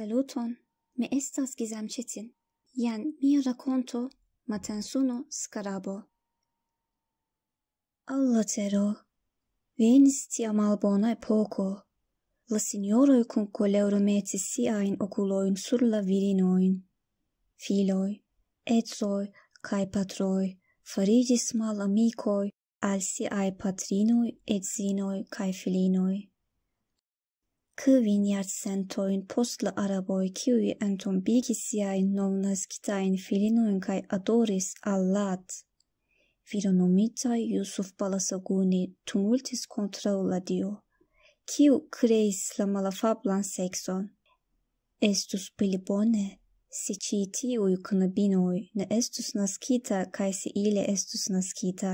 Saluton, me estas Gizem Çetin. Jen mia rakonto Matensuno Skarabo. Alla tero, venis tia malbona epoko. La signoroj kun kolero metis siajn okulojn sur la virinoin. Filoj, edzoj kaj patroj fariĝis malamikoj al siaj patrinoj, edzinoj kaj filinoj. Kvin jarcentojn post la araboj, kiuj entombigis siajn novnaskitajn filinojn kaj adoris Allat, viro nomitaj Yusuf Balasaguni tumultis kontraŭ la dio, kiu kreis la malafablan sekson. Estus pli bone, se ĉi tiuj knabinoj ne estus naskita kaj se ili estus naskita,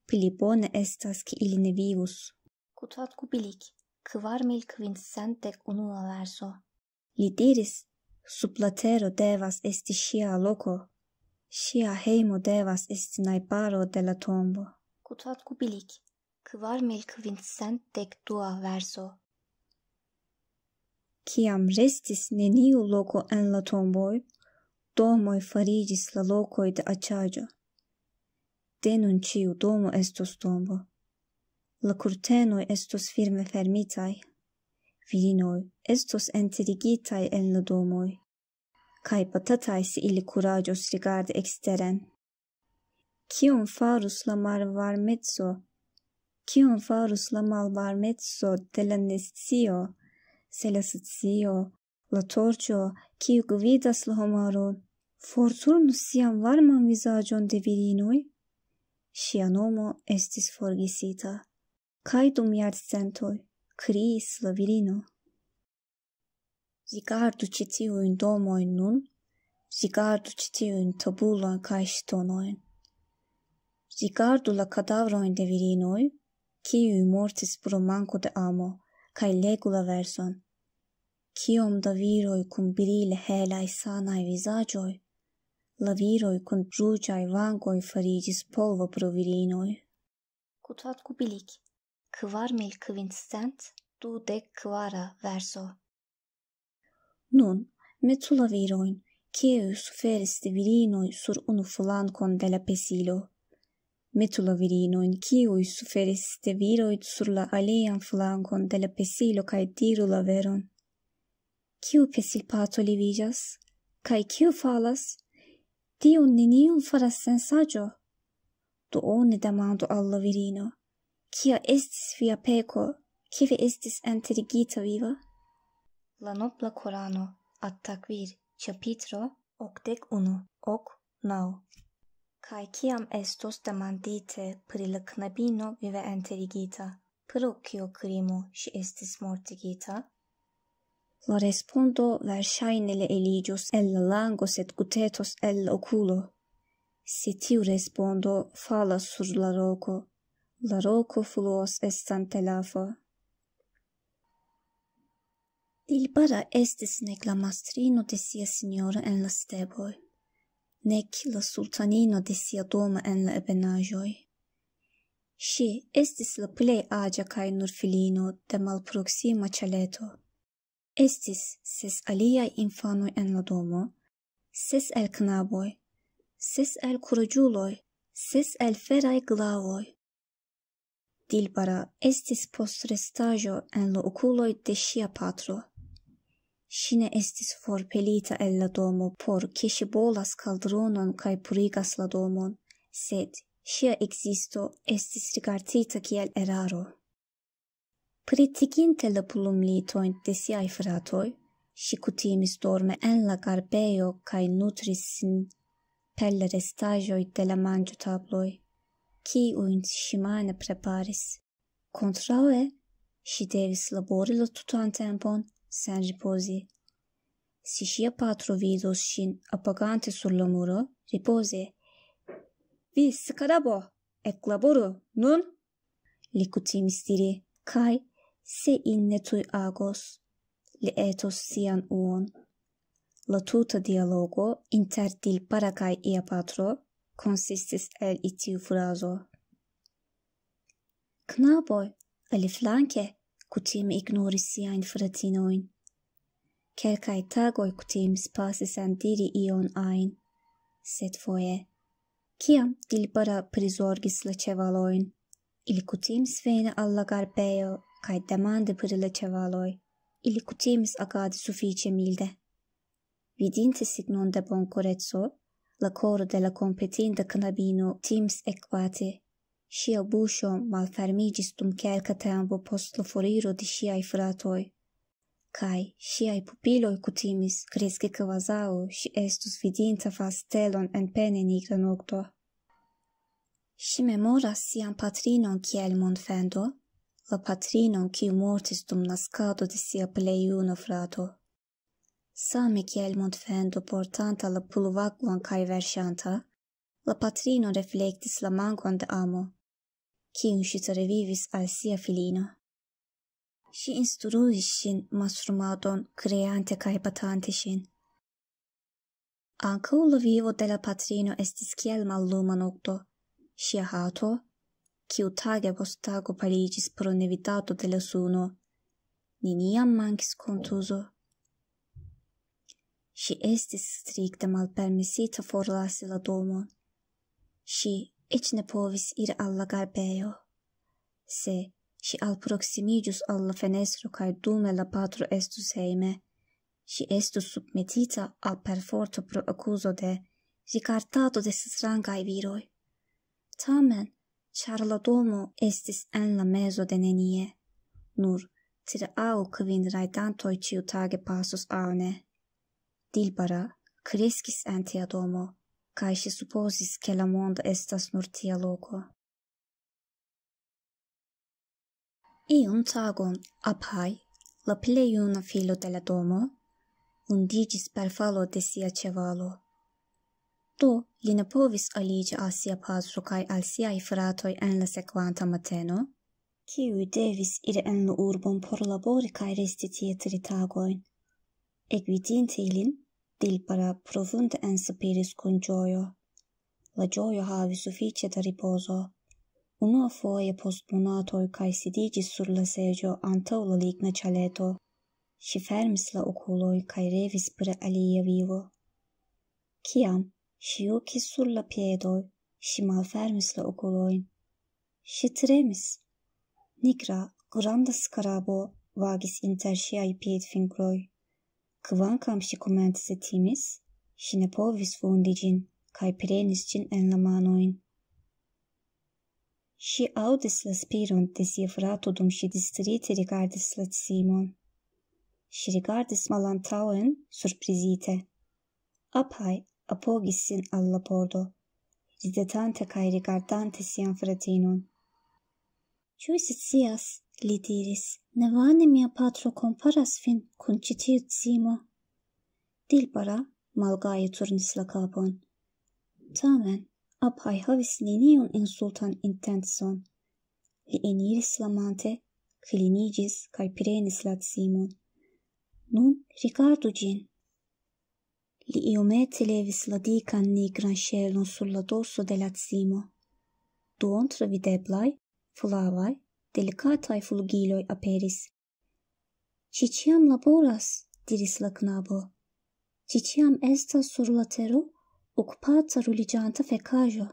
pli bone estas ke ili ne vivus. Kutat kubilik. 4501 verso. Li diris, sub la tero devas esti ŝia loko, ŝia hejmo devas esti najbaro de la tombo. Kutat kubilik, 4502 verso. Kiam restis neniu loko en la tomboj, domoj fariĝis la lokoj de aĉaĵo. De nun ĉiu domo estos tombo. La curtenoi estos firme fermitai, virinoi estos enterigitai en la domoi, kai batatai se ili couragios rigarde exteren. Kion farus la malvarmezzo de la nescio, se la scio, la torcio, kiu gvidas la homaron, forturnus sian varman visaĝon de virinoi? Ŝia nomo estis forgesita. Kaj dum jarcentoj kriis la virino. Rigardu ĉi tiujn domojn nun, rigardu ĉi tiujn tabulojn kaj ŝtonojn. Rigardu la kadavrojn de virinoj, kiuj mortis pro manko de amo, kaj legu la verson. Kiom da viroj kun brile helaj sanaj vizaĝoj, la viroj kun ruĝaj vangoj fariĝis polvo pro virinoj. Kutat kubilik. 4524 verso. Nun, metu la virojn, kiuj suferis de virinoj sur unu flankon de la pesilo. Metu la virinojn, kiuj suferis de viroj sur la alian flankon de la pesilo kaj diru la veron. Kiu pesilpato leviĝas? Kaj kiu falas? Tion neniun faras sen saĝo. Do oni demandu al la virino. Kia estis via peko, kie vi estis enterigita viva? La nobla Korano, at-Takwir, ĉapitro 81:9. Kaj kiam estos demandite pri la knabino vive enterigita, pro kio krimo ŝi estis mortigita? La respondo verŝajne ne eliĝos el la lango, sed gutetos el la okulo. Se tiu respondo falas sur la roko, la roko fluos estante lafo. Dilbara estis nek la mastrino de sia signoro en la steboj, nek la sultanino de sia domo en la ebenaĵoj. Ŝi estis la plej aĝa kaj nur filino de malproksima ĉaleto. Estis 6 aliaj infanoj en la domo, 6 el knaboj, 6 el kuraĝuloj, 6 el feraj glavoj. Dilbara estis postrestaĵo en la okuloj de ŝia patro. Ŝi ne estis forpelita el la domo por ke ŝi bolas kaldronon kaj purigas la domon, sed ŝia ekzisto estis rigardita kiel eraro. Pritiginte la plumlitojn de siaj fratoj, ŝi kutimis dormi en la garbejo kaj nutris sin per la restaĵoj de la manĝotabloj, kiujn ŝi mane preparis. Kontraŭe, ŝi devis labori la tutan tempon sen ripozi. Se ŝia patro vidos ŝin apagante sur la muro, ripoze, "Vi, Skarabo, eklaboru, nun?" li kutimis diri, kaj se ili ne tuj agos, li etos sian uon. La tuta dialogo inter Dilbara kaj ia patro konsistis el tiu frazo. Knaboj, aliflanke, kutime ignoris siajn fratinojn. Kelkai tagoi kutims pasis diri ion ain, sed foje. Kiam Dilbara prizorgis la ĉevalojn, ili kutimis veni al la garbejo kaj demandi pri la ĉevaloj. Ili kutimis agadi sufiĉe milde. Vidinte signon de bonkoreco, la koro de la kompetinda knabino timis ekbati. Ŝia buŝo malfermiĝis dum kelka tempo post la foriro de ŝiaj fratoj, kaj ŝiaj pupiloj kutimis kreski kvazaŭ ŝi estus vidinta fastelon en pene nigra nokto. Ŝi memoras sian patrinon kiel mondfendo, la patrinon kiu mortis dum naskado de sia plej juna frato. Same kiel mondfendo portanta la pulvaglon kaj verŝanta, la patrino reflektis la mankon de amo, kiun ŝi revivis al sia filino. Ŝi instruis ŝin mastrumadon, kreante kaj batante ŝin. Ankaŭ la vivo de la patrino estis kiel malluma nokto. Ŝia hato, kiu tage post tago paliĝis pro nevitado de la suno, neniam mankis kontuzo. Ŝi estis strikte malpermesita forlasi la domon. Ŝi eĉ ne povis iri al la garbejo. Se ŝi alproksimiĝus al la fenestro kaj dume la patro estus hejme, ŝi estus submetita al perforto pro akuzo de rigardado de strangaj viroj. Tamen, ĉar la domo estis en la mezo de nenie, nur 3 aŭ 5 rajdantoj ĉiutage pasos aŭ ne. Dilbara kreskis en tia domo, kaj ŝi supozis ke la mondo estas nur tia loko. Iun tagon Abhai, la plej juna filo de la domo, vundiĝis per falo de sia ĉevalo. Do li ne povis aliĝi al sia patro kaj al siaj fratoj en la sekvanta mateno, kiuj devis iri en la urbon por labori kaj resti tie 3 tagojn. Ekvidinte ilin, Dilbara profunde enspiris kun ĝojo. La ĝojo havis sufiĉe da ripozo. Unuafoje post monatoj kaj sidiĝis sur la seĝo antaŭ la ligna ĉaleto. Ŝi fermis la okuloj kaj revis pri alia vivo. Kiam ŝi jukis sur la piedoj, ŝi malfermis la okulojn. Ŝi tremis. Nigra, granda skarabo vagis inter ŝiaj piedfingroj. Kvankam ŝi komence timis, ŝi ne povis vundi ĝin kaj prenis ĝin en la manojn. Ŝi aŭdis la spiron de sia frato dum ŝi distrite rigardis la cimon. Ŝi rigardis malantaŭen surprizite. Abhai apogis sin al la pordo, ridetante kaj rigardante sian fratinon. Ĉu vi scias, li diris, ne vane mia patro komparas vin kun ĉi tiu cimo. Dilbara malgaje turnis la kapon. Tamen Abhai havis neniun insultan intencon. Li eniris flamante, kliniĝis kaj prenis la cimon. Nun rigardu ĝin. Li iomete levis la dikan nigran ŝelon sur la dorso de la cimo. Duontre videblaj, flavaj, delikataj flugiloj aperis. Ŝi ĉiam laboras, diris la knabo. Ŝi ĉiam estas sur la tero, okupata ruliĝanta fekaĵo.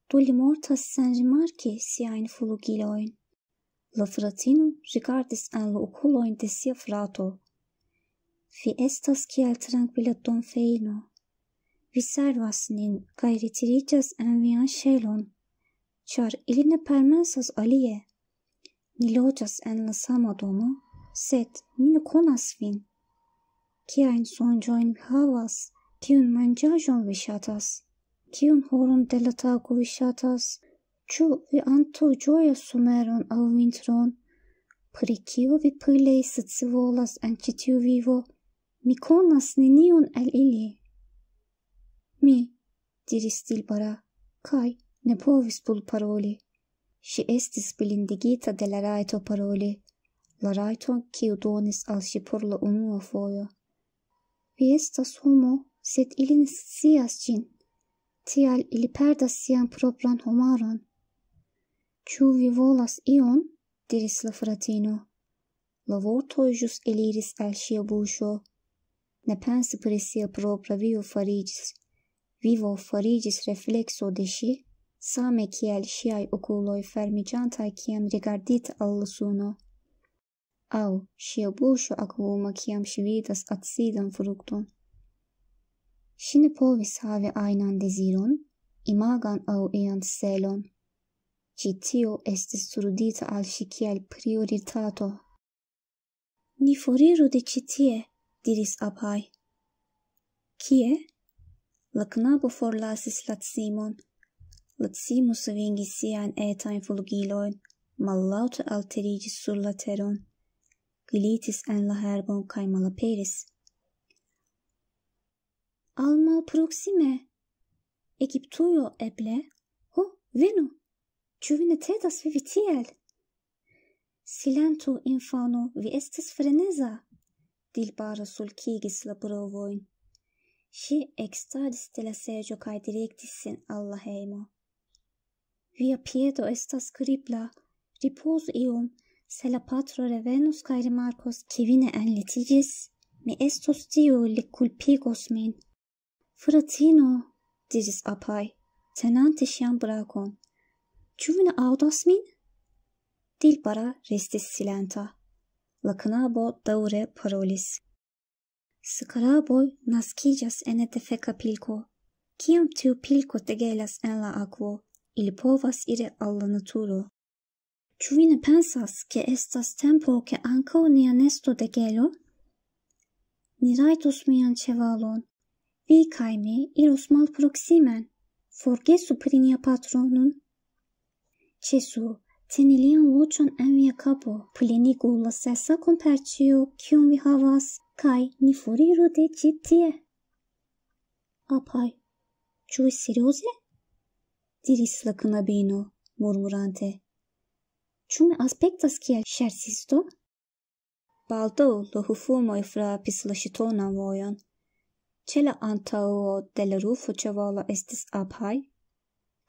Do li mortas sen rimarki siajn flugilojn. La fratino rigardis en la okulojn de sia frato. Vi estas kiel trankvila domfeino. Vi servas nin kaj retiriĝas en vian ŝelon, ĉar ili ne permesas alie. Ni loĝas en la sama domo, sed mi ne konas vin. Kiajn sonĝojn vi havas? Kiun manĝaĵon vi ŝatas? Kiun horon de la tago vi ŝatas? Ĉu vi antaŭ ĝojas someron aŭ vintron? Pri kio vi plej scivolas en ĉi tiu vivo? Mi konas neniun el ili. Mi, diris Dilbara, kaj ne povis plu paroli. Ŝi estis blindigita de la rajto paroli, la rajton kiu donis al ŝi por la unua fojo. Vi estas homo, sed ili ne scias ĝin. Tial ili perdas sian propran homaron. Ĉu vi volas ion? Diris la fratino. La vortoj ĵus eliris el ŝia buŝo. ne pensi presia propria vivo farigis reflexo de sci, same kiel sciai oculoi fermigiantai kiam rigardita alla suno, au scia buŝo akvuma kiam ŝi vidas acidan frukton. Ŝi ne povis havi ajnan deziron, imagan aŭ ian celon. Ĉi tio estis trudita al ŝi kiel prioritato. Ni foriru de ĉi tie, diris Apai. Kie? La knabo forlasis la cimon. La cimo svingis siajn etajn flugilojn, mallaŭte alteriĝis sur la teron, glitis en la herbon kaj malaperis. Al malproksime. Egiptujo eble? Ho, venu! Ĉu vi ne tedas vivi tiel? Silentu, infano, vi estas freneza! Dilbara sulkigis la brovojn. Ŝi ekstaris de la seĝo kaj direktis sin al la hejmo. Via piedo estas kripla. Ripozu iom. Se la patro revenus kaj rimarkos, ke vi ne enlitiĝis, mi estos tiu, li kulpigos min. Fratino, diris Apai, tenante ŝian brakon. Ĉu vi ne aŭdas min? Dilbara restis silenta. La knabo daŭre parolis. Skaraboj naskiĝas ene de feka pilko. Kiam tiu pilko degelas en la akvo, ili povas iri al la naturo. Ĉu vi ne pensas, ke estas tempo, ke ankaŭ nia nesto degelu? Ni rajtos mian ĉevalon. Vi kaj mi iros malproksimen. Forgesu pri nia patronon. Ĉesu, teni lian voĉon en via kapo, plenigu la sesakon per ĉio, kiun vi havas, kaj ni foriru de ĉi tie. Apai, ĉu vi serioze? Diris la knabino, murmurante. Ĉu mi aspektas kiel ŝercisto? Baldaŭ la hufumoj frapis la ŝtonan vojon. Ĉe la antaŭo de la rufo ĉevalo estis Apai,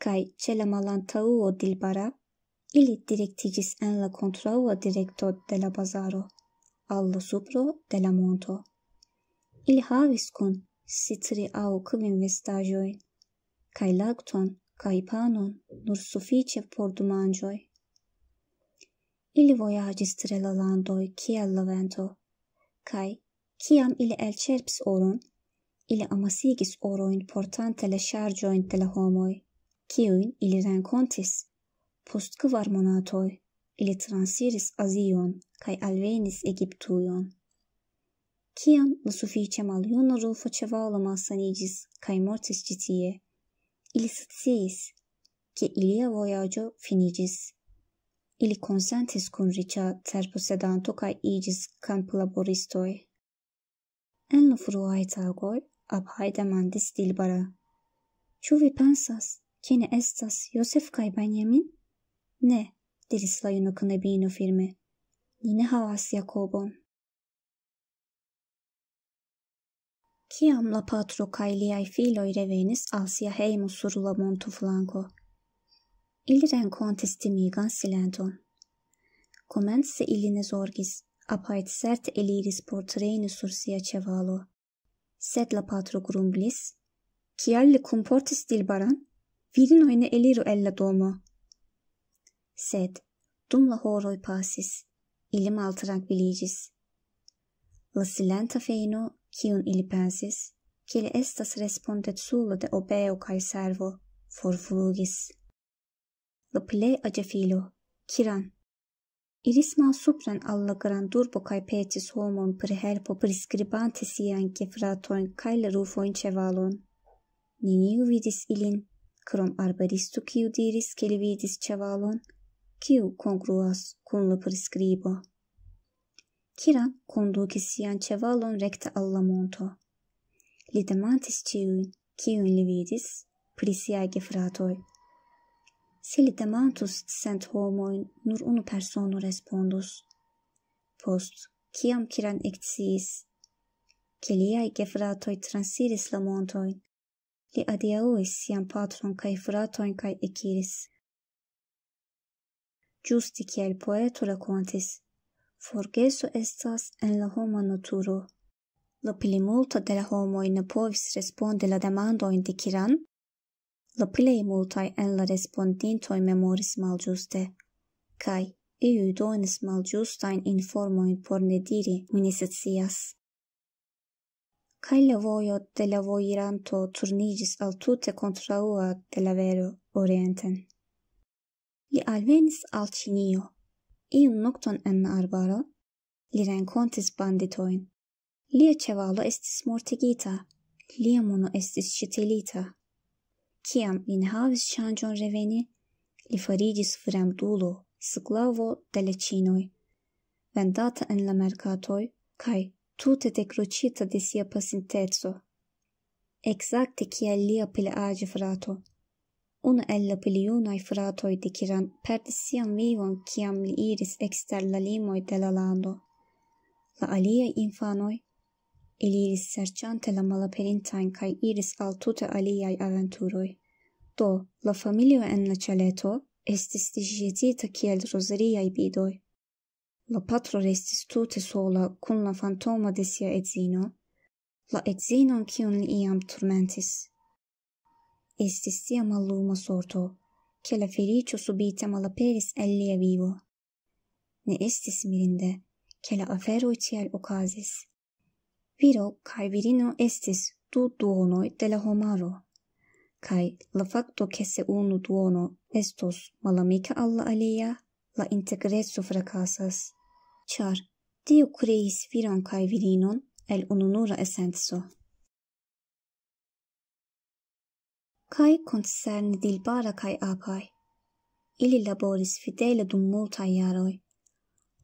kaj ĉe la malantaŭo Dilbara, ili direktiĝis en la kontraŭa direkto de la bazaro, al la supro de la monto. Ili havis kun si 3 aŭ 5 vestaĵojn, kaj lakton kaj panon nur sufiĉe por 2 manĝoj. Ili vojaĝis tre la landoj kiel la vento, kaj kiam ili elĉerpis oron, ili amasigis orojn portante la ŝarĝojn de la homoj, kiujn ili renkontis. Post 4 monatoj ili transiris Azion kaj alvenis Egiptujon. Kiam la sufiĉe maljuna rufa ĉevalo malsaniĝis kaj mortis ĉi tie, ili sciis, ke ilia vojaĝo finiĝis. Ili konsentis kun riĉa terposedanto kaj iĝis kamplaboristoj. En la fruaj tagoj Apai demandis Dilbara. Ĉu vi pensas, ke ne estas Josef kaj Benjamin? Ne, diris la juna knabino firme. Ni ne havas Jakobon. Kiam la patro kaj liaj filoj revenis al sia hejmo sur la montoflanko, ili renkontis timigan silenton. Komence ili ne zorgis, Apai certe eliris por trejni sur sia ĉevalo. Sed la patro grumblis. Kial li kunportis Dilbaran? Virinoj ne eliru el la domo. Sed, dum la horoj pasis, ili maltrankviliĝis. La silenta fejno, kiun ili pensis, ke li estas respondeculo de obeo kaj servo, forflugis. La plej aĝa filo, Kiran, iris malsupren al la grandurbo kaj petis homon pri helpo priskribante siajn gefratojn kaj la rufojn ĉevalon. Neniu vidis ilin, krom arbaristo kiu diris ke li vidis ĉevalon, kiu kongruas kun la priskribo. Kiran kondukis sian ĉevalon rekte al la monto. Li demandis ĉiujn, kiujn li vidis, pri siaj gefratoj. Se li demandus cent homojn, nur unu persono respondus. Post, kiam Kiran eksciis, ke liaj gefratoj transiris la montojn, li adiaŭis sian patron kaj fratojn kaj ekiris. Ĝuste kiel poeto rakontis, forgeso estas en la homa naturo. la plimulto de la homoj ne povis respondi la demandojn de Kiran, la plej multaj en la respondintoj memoris malĝuste, kaj iuj donis malĝustajn informojn por ne diri mi ne scias. Kaj la vojo de la vojiranto turniĝis al tute kontraŭa de la vero orienten. Li alvenis al Ĉinio. Iun nokton en la arbaro li renkontis banditojn. Lia ĉevalo estis mortigita, lia mono estis ŝtelita. Kiam li ne havis ŝanĝon reveni, li fariĝis fremdulo, sklavo de la ĉinoj, vendata en la merkatoj kaj tute dekroĉita de sia pasinteco. Ekzakte kiel lia pilaĝa frato. Unu el la pli junaj fratoj de Kiran perdis sian vivon kiam li iris ekster la limoj de la lando. La aliaj infanoj eliris serĉante la malaperintajn kaj iris al tute aliaj aventuroj. Do, la familio en la ĉeleto estis disĵetita kiel rozariaj bidoj. La patro restis tute sola kun la fantomo de sia edzino, la edzinon kiun li iam turmentis. Estis tia malluma sorto, ke la feliĉo subite malaperis el lia vivo. Ne estis mirinde, ke la aferoj tiel okazis. Viro kaj virino estis du duonoj de la homaro, kaj la fakto ke se unu duono estos malamika al la alia, la integreco frakasas, ĉar Dio kreis viron kaj virinon el ununura esenco. Kaj koncerne Dilbara kaj Apaj. Ili laboris fidele dum multaj jaroj.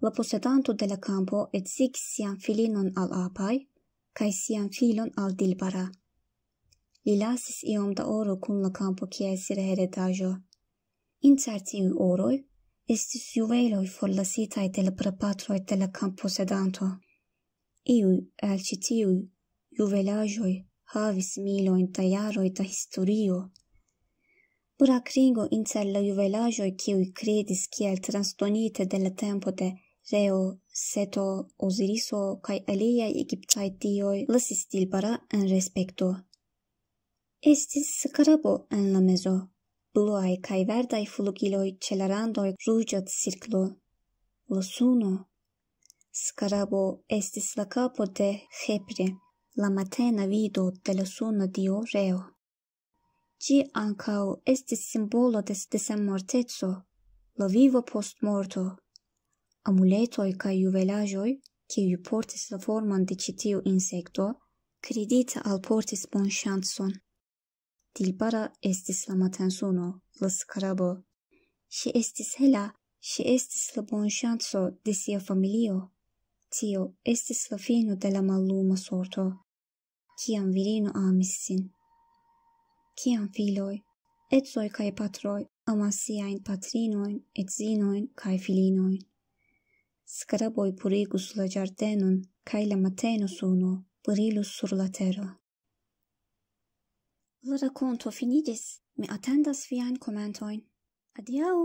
La posedanto de la kampo edzigis sian filinon al Apaj kaj sian filon al Dilbara. Li lasis iom da oro kun la kampo kiel sia heredaĵo. Inter tiuj oroj estis juveloj forlasitaj de la prapatroj de la kamposedanto. Iuj el ĉi tiuj juvelaĵoj havis milojn da jaroj da historio. Burakringo inter la juvelaĵoj kiuj kredis kiel transdonite de la tempo de Reo, Seto, Oziriso kaj aliaj egiptaj dioj lasis Dilbara en respekto. Estis skarabo en la mezo, bluaj kaj verdaj flugiloj ĉe la randoj ruĝa cirklo. La suno. Skarabo estis la kapo de Ĥepri, la matena vido de la suna dio Reo. Ĝi ankaŭ estis simbolo de senmorteco, la vivo post morto. Amuletoj kaj juvelaĵoj, kiuj portis la formon de ĉi tiu insekto, kredite alportis bonŝancon. Dilbara estis la matensuno, la skarabo. Ŝi estis hela, ŝi estis la bonŝanco de sia familio. Tio estis la fino de la malluma sorto, kiam virino amis sin. Kiam filoj, edzoj kaj patroj amas siajn patrinojn, edzinojn kaj filinojn. Skaraboj purigus la ĝardenon kaj la mateno suno brilus sur la tero. La rakonto finiĝis. Mi atendas viajn komentojn. Adiaŭ!